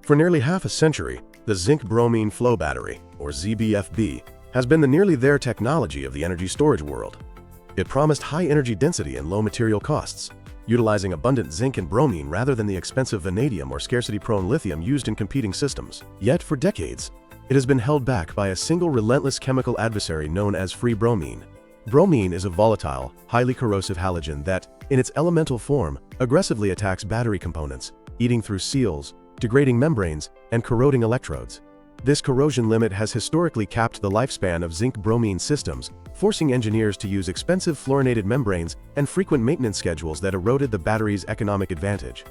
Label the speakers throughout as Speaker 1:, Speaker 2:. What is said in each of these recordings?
Speaker 1: For nearly half a century, the zinc-bromine flow battery, or ZBFB, has been the nearly there technology of the energy storage world. It promised high energy density and low material costs, utilizing abundant zinc and bromine rather than the expensive vanadium or scarcity-prone lithium used in competing systems. Yet for decades, it has been held back by a single relentless chemical adversary known as free bromine. Bromine is a volatile, highly corrosive halogen that, in its elemental form, aggressively attacks battery components, eating through seals, degrading membranes, and corroding electrodes. This corrosion limit has historically capped the lifespan of zinc-bromine systems, forcing engineers to use expensive fluorinated membranes and frequent maintenance schedules that eroded the battery's economic advantage.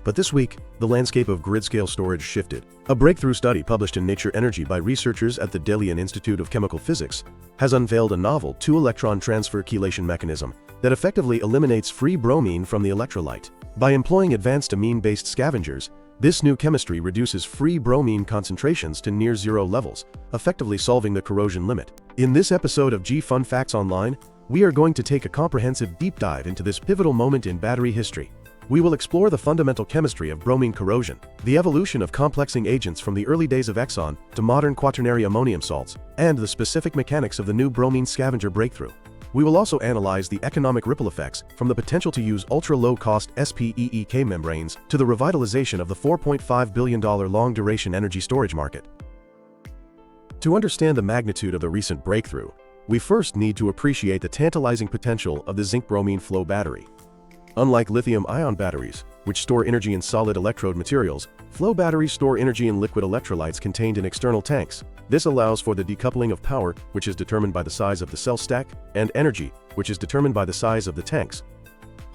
Speaker 1: But this week, the landscape of grid-scale storage shifted. A breakthrough study published in Nature Energy by researchers at the Delian Institute of Chemical Physics has unveiled a novel two-electron transfer chelation mechanism that effectively eliminates free bromine from the electrolyte. By employing advanced amine-based scavengers, this new chemistry reduces free bromine concentrations to near zero levels, effectively solving the corrosion limit. In this episode of G Fun Facts Online, we are going to take a comprehensive deep dive into this pivotal moment in battery history. We will explore the fundamental chemistry of bromine corrosion, the evolution of complexing agents from the early days of Exxon to modern quaternary ammonium salts, and the specific mechanics of the new bromine scavenger breakthrough. We will also analyze the economic ripple effects from the potential to use ultra-low-cost SPEEK membranes to the revitalization of the $4.5 billion long-duration energy storage market. To understand the magnitude of the recent breakthrough, we first need to appreciate the tantalizing potential of the zinc-bromine flow battery. Unlike lithium-ion batteries, which store energy in solid electrode materials, flow batteries store energy in liquid electrolytes contained in external tanks. This allows for the decoupling of power, which is determined by the size of the cell stack, and energy, which is determined by the size of the tanks.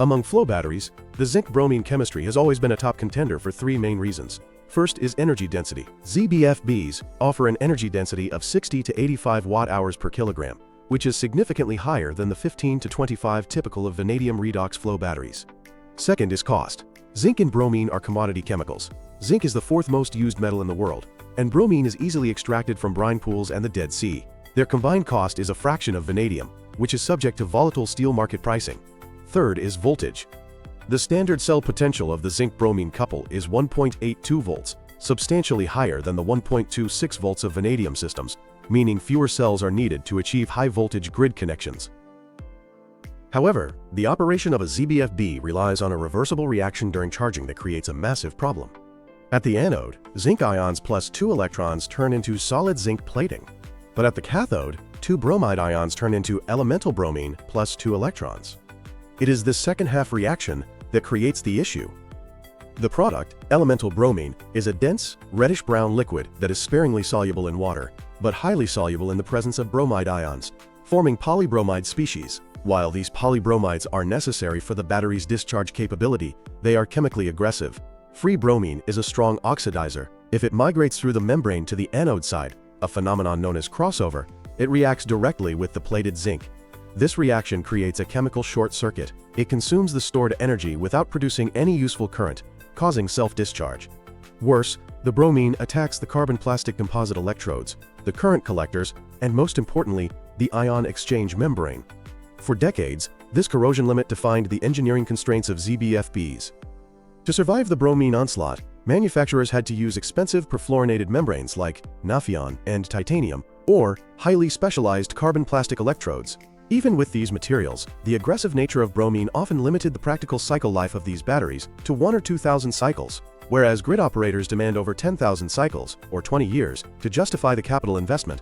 Speaker 1: Among flow batteries, the zinc-bromine chemistry has always been a top contender for three main reasons. First is energy density. ZBFBs offer an energy density of 60 to 85 watt-hours per kilogram, which is significantly higher than the 15 to 25 typical of vanadium redox flow batteries. Second is cost. Zinc and bromine are commodity chemicals. Zinc is the fourth most used metal in the world, and bromine is easily extracted from brine pools and the Dead Sea. Their combined cost is a fraction of vanadium, which is subject to volatile steel market pricing. Third is voltage. The standard cell potential of the zinc-bromine couple is 1.82 volts, substantially higher than the 1.26 volts of vanadium systems, meaning fewer cells are needed to achieve high-voltage grid connections. However, the operation of a ZBFB relies on a reversible reaction during charging that creates a massive problem. At the anode, zinc ions plus 2 electrons turn into solid zinc plating. But at the cathode, 2 bromide ions turn into elemental bromine plus 2 electrons. It is this second-half reaction that creates the issue. The product, elemental bromine, is a dense, reddish-brown liquid that is sparingly soluble in water, but highly soluble in the presence of bromide ions, forming polybromide species. While these polybromides are necessary for the battery's discharge capability, they are chemically aggressive. Free bromine is a strong oxidizer. If it migrates through the membrane to the anode side, a phenomenon known as crossover, it reacts directly with the plated zinc. This reaction creates a chemical short circuit. It consumes the stored energy without producing any useful current, causing self-discharge. Worse, the bromine attacks the carbon-plastic composite electrodes, the current collectors, and most importantly, the ion exchange membrane. For decades, this corrosion limit defined the engineering constraints of ZBFBs. To survive the bromine onslaught, manufacturers had to use expensive perfluorinated membranes like Nafion and titanium, or highly specialized carbon-plastic electrodes. Even with these materials, the aggressive nature of bromine often limited the practical cycle life of these batteries to 1,000 or 2,000 cycles, whereas grid operators demand over 10,000 cycles, or 20 years, to justify the capital investment.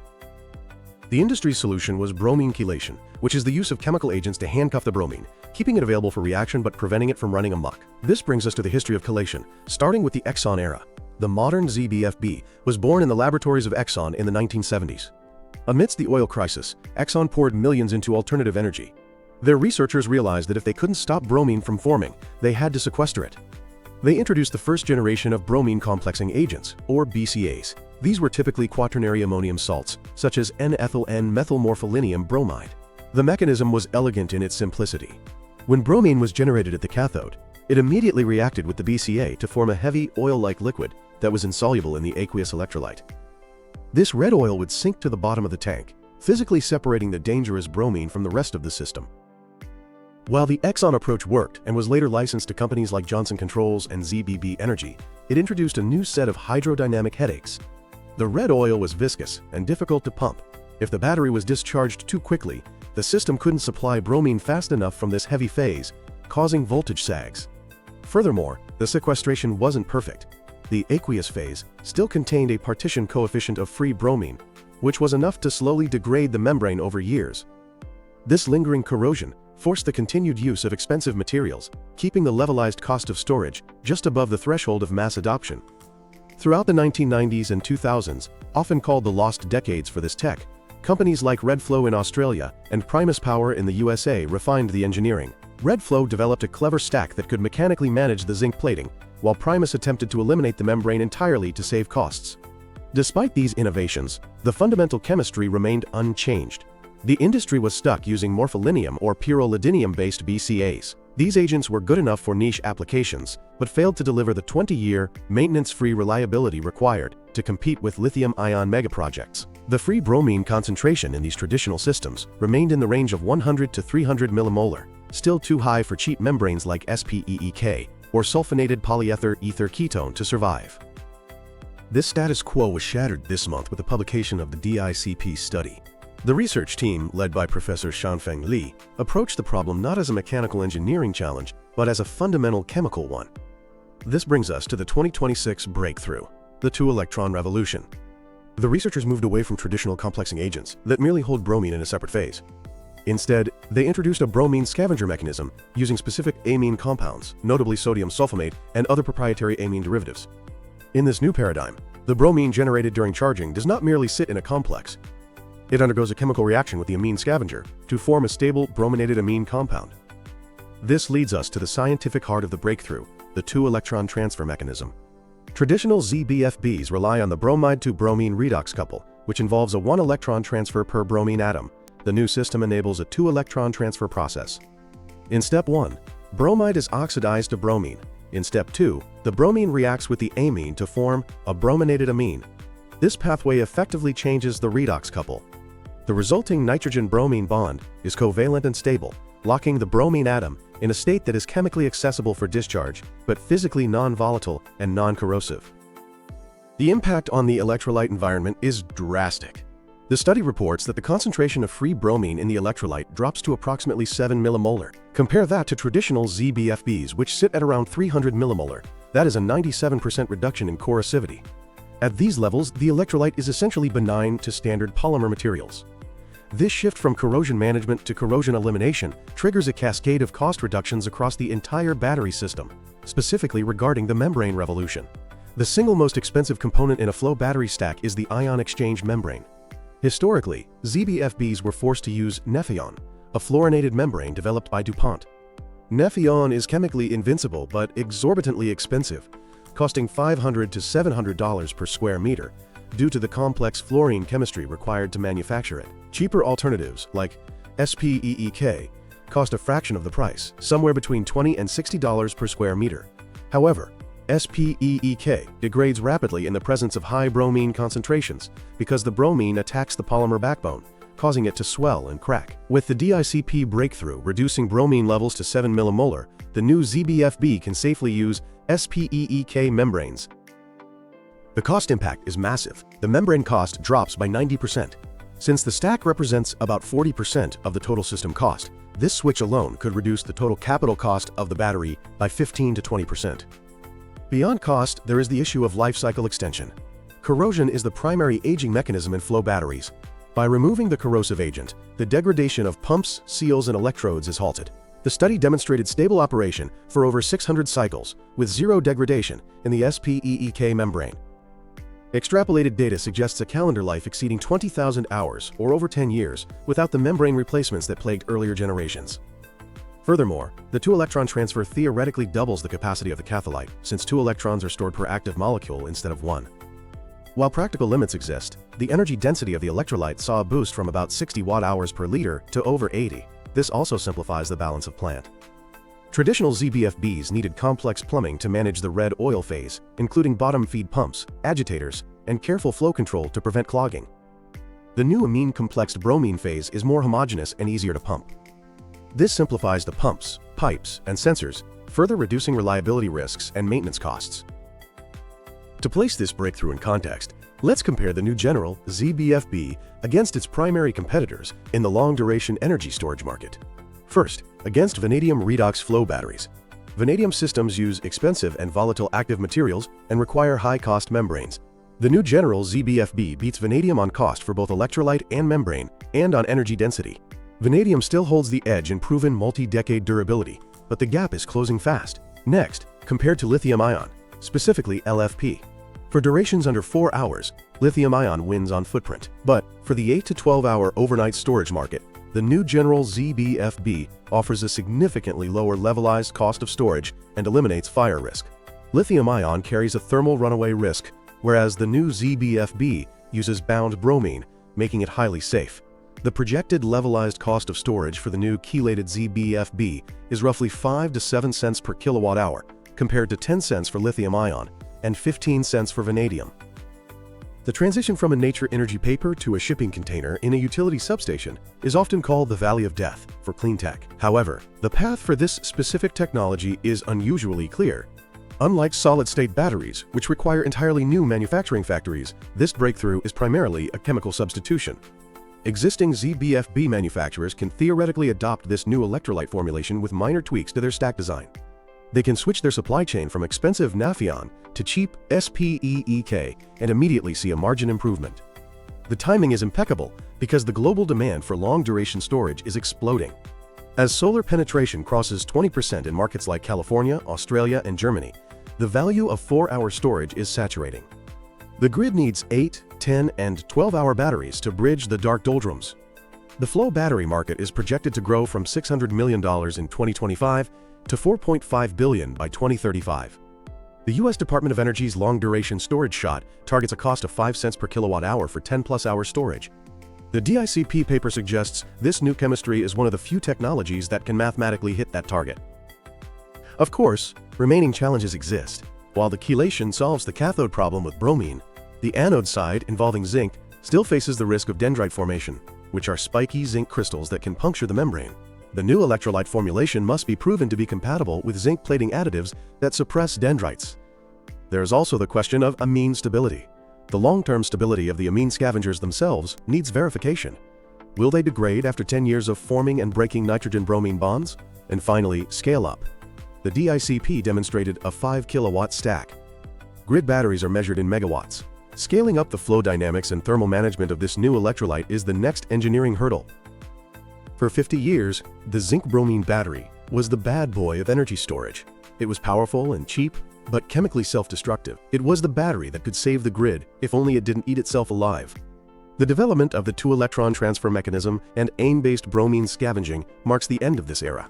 Speaker 1: The industry's solution was bromine chelation, which is the use of chemical agents to handcuff the bromine, keeping it available for reaction but preventing it from running amok. This brings us to the history of chelation, starting with the Exxon era. The modern ZBFB was born in the laboratories of Exxon in the 1970s. Amidst the oil crisis, Exxon poured millions into alternative energy. Their researchers realized that if they couldn't stop bromine from forming, they had to sequester it. They introduced the first generation of bromine complexing agents, or BCAs. These were typically quaternary ammonium salts, such as N-ethyl N-methylmorpholinium bromide. The mechanism was elegant in its simplicity. When bromine was generated at the cathode, it immediately reacted with the BCA to form a heavy, oil-like liquid that was insoluble in the aqueous electrolyte. This red oil would sink to the bottom of the tank, physically separating the dangerous bromine from the rest of the system. While the Exxon approach worked and was later licensed to companies like Johnson Controls and ZBB Energy, it introduced a new set of hydrodynamic headaches. The red oil was viscous and difficult to pump. If the battery was discharged too quickly, the system couldn't supply bromine fast enough from this heavy phase, causing voltage sags. Furthermore, the sequestration wasn't perfect. The aqueous phase still contained a partition coefficient of free bromine, which was enough to slowly degrade the membrane over years. This lingering corrosion forced the continued use of expensive materials, keeping the levelized cost of storage just above the threshold of mass adoption. Throughout the 1990s and 2000s, often called the lost decades for this tech, companies like Redflow in Australia and Primus Power in the USA refined the engineering. Redflow developed a clever stack that could mechanically manage the zinc plating, while Primus attempted to eliminate the membrane entirely to save costs. Despite these innovations, the fundamental chemistry remained unchanged. The industry was stuck using morpholinium or pyrrolidinium-based BCAs. These agents were good enough for niche applications, but failed to deliver the 20-year, maintenance-free reliability required to compete with lithium-ion megaprojects. The free bromine concentration in these traditional systems remained in the range of 100 to 300 millimolar, still too high for cheap membranes like SPEEK or sulfonated polyether ether ketone to survive. This status quo was shattered this month with the publication of the DICP study. The research team, led by Professor Shanfeng Li, approached the problem not as a mechanical engineering challenge, but as a fundamental chemical one. This brings us to the 2026 breakthrough, the two-electron revolution. The researchers moved away from traditional complexing agents that merely hold bromine in a separate phase. Instead, they introduced a bromine scavenger mechanism using specific amine compounds, notably sodium sulfamate and other proprietary amine derivatives. In this new paradigm, the bromine generated during charging does not merely sit in a complex. It undergoes a chemical reaction with the amine scavenger to form a stable brominated amine compound. This leads us to the scientific heart of the breakthrough, the two-electron transfer mechanism. Traditional ZBFBs rely on the bromide-to-bromine redox couple, which involves a one-electron transfer per bromine atom. The new system enables a two-electron transfer process. In step 1, bromide is oxidized to bromine. In step 2, the bromine reacts with the amine to form a brominated amine. This pathway effectively changes the redox couple. The resulting nitrogen-bromine bond is covalent and stable, locking the bromine atom in a state that is chemically accessible for discharge, but physically non-volatile and non-corrosive. The impact on the electrolyte environment is drastic. The study reports that the concentration of free bromine in the electrolyte drops to approximately 7 millimolar. Compare that to traditional ZBFBs, which sit at around 300 millimolar. That is a 97% reduction in corrosivity. At these levels, the electrolyte is essentially benign to standard polymer materials. This shift from corrosion management to corrosion elimination triggers a cascade of cost reductions across the entire battery system, specifically regarding the membrane revolution. The single most expensive component in a flow battery stack is the ion exchange membrane. Historically, ZBFBs were forced to use Nephion, a fluorinated membrane developed by DuPont. Nephion is chemically invincible but exorbitantly expensive, costing $500 to $700 per square meter, due to the complex fluorine chemistry required to manufacture it. Cheaper alternatives, like SPEEK, cost a fraction of the price, somewhere between $20 and $60 per square meter. However, SPEEK degrades rapidly in the presence of high bromine concentrations because the bromine attacks the polymer backbone, causing it to swell and crack. With the DICP breakthrough reducing bromine levels to 7 millimolar, the new ZBFB can safely use SPEEK membranes. The cost impact is massive. The membrane cost drops by 90%. Since the stack represents about 40% of the total system cost, this switch alone could reduce the total capital cost of the battery by 15 to 20%. Beyond cost, there is the issue of life cycle extension. Corrosion is the primary aging mechanism in flow batteries. By removing the corrosive agent, the degradation of pumps, seals, and electrodes is halted. The study demonstrated stable operation for over 600 cycles, with zero degradation in the SPEEK membrane. Extrapolated data suggests a calendar life exceeding 20,000 hours, or over 10 years, without the membrane replacements that plagued earlier generations. Furthermore, the two-electron transfer theoretically doubles the capacity of the catholyte, since 2 electrons are stored per active molecule instead of 1. While practical limits exist, the energy density of the electrolyte saw a boost from about 60 watt-hours per liter to over 80. This also simplifies the balance of plant. Traditional ZBFBs needed complex plumbing to manage the red oil phase, including bottom feed pumps, agitators, and careful flow control to prevent clogging. The new amine-complexed bromine phase is more homogeneous and easier to pump. This simplifies the pumps, pipes, and sensors, further reducing reliability risks and maintenance costs. To place this breakthrough in context, let's compare the new General ZBFB against its primary competitors in the long-duration energy storage market. First, against vanadium redox flow batteries. Vanadium systems use expensive and volatile active materials and require high-cost membranes. The new General ZBFB beats vanadium on cost for both electrolyte and membrane, and on energy density. Vanadium still holds the edge in proven multi-decade durability, but the gap is closing fast. Next, compared to lithium-ion, specifically LFP. For durations under 4 hours, lithium-ion wins on footprint. But for the 8 to 12-hour overnight storage market, the new General ZBFB offers a significantly lower levelized cost of storage and eliminates fire risk. Lithium-ion carries a thermal runaway risk, whereas the new ZBFB uses bound bromine, making it highly safe. The projected levelized cost of storage for the new chelated ZBFB is roughly 5 to 7 cents per kilowatt-hour, compared to 10 cents for lithium-ion and 15 cents for vanadium. The transition from a nature energy paper to a shipping container in a utility substation is often called the Valley of Death for clean tech. However, the path for this specific technology is unusually clear. Unlike solid-state batteries, which require entirely new manufacturing factories, this breakthrough is primarily a chemical substitution. Existing ZBFB manufacturers can theoretically adopt this new electrolyte formulation with minor tweaks to their stack design. They can switch their supply chain from expensive naphthalene to cheap SPEEK and immediately see a margin improvement. The timing is impeccable because the global demand for long-duration storage is exploding. As solar penetration crosses 20% in markets like California, Australia, and Germany, the value of 4-hour storage is saturating. The grid needs 8, 10, and 12-hour batteries to bridge the dark doldrums. The flow battery market is projected to grow from $600 million in 2025 to $4.5 billion by 2035. The U.S. Department of Energy's long-duration storage shot targets a cost of 5 cents per kilowatt-hour for 10-plus hour storage. The DICP paper suggests this new chemistry is one of the few technologies that can mathematically hit that target. Of course, remaining challenges exist. While the chelation solves the cathode problem with bromine, the anode side, involving zinc, still faces the risk of dendrite formation, which are spiky zinc crystals that can puncture the membrane. The new electrolyte formulation must be proven to be compatible with zinc plating additives that suppress dendrites. There is also the question of amine stability. The long-term stability of the amine scavengers themselves needs verification. Will they degrade after 10 years of forming and breaking nitrogen-bromine bonds? And finally, scale up. The DICP demonstrated a 5 kilowatt stack. Grid batteries are measured in megawatts. Scaling up the flow dynamics and thermal management of this new electrolyte is the next engineering hurdle. For 50 years, the zinc-bromine battery was the bad boy of energy storage. It was powerful and cheap, but chemically self-destructive. It was the battery that could save the grid if only it didn't eat itself alive. The development of the two-electron transfer mechanism and amine-based bromine scavenging marks the end of this era.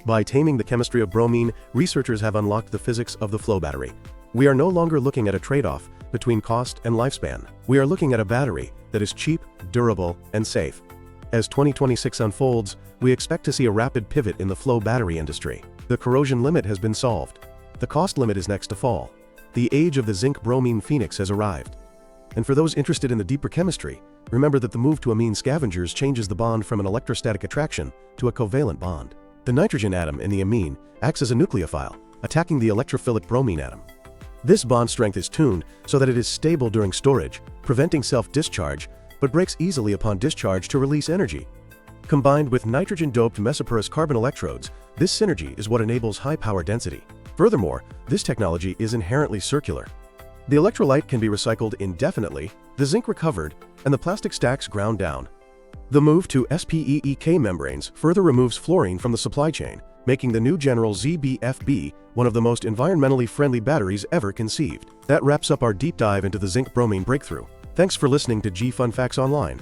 Speaker 1: By taming the chemistry of bromine, researchers have unlocked the physics of the flow battery. We are no longer looking at a trade-off between cost and lifespan. We are looking at a battery that is cheap, durable, and safe. As 2026 unfolds, we expect to see a rapid pivot in the flow battery industry. The corrosion limit has been solved. The cost limit is next to fall. The age of the zinc-bromine phoenix has arrived. And for those interested in the deeper chemistry, remember that the move to amine scavengers changes the bond from an electrostatic attraction to a covalent bond. The nitrogen atom in the amine acts as a nucleophile, attacking the electrophilic bromine atom. This bond strength is tuned so that it is stable during storage, preventing self-discharge, but breaks easily upon discharge to release energy. Combined with nitrogen-doped mesoporous carbon electrodes, this synergy is what enables high power density. Furthermore, this technology is inherently circular. The electrolyte can be recycled indefinitely, the zinc recovered, and the plastic stacks ground down. The move to SPEEK membranes further removes fluorine from the supply chain, making the new General ZBFB one of the most environmentally friendly batteries ever conceived. That wraps up our deep dive into the zinc-bromine breakthrough. Thanks for listening to G Fun Facts Online.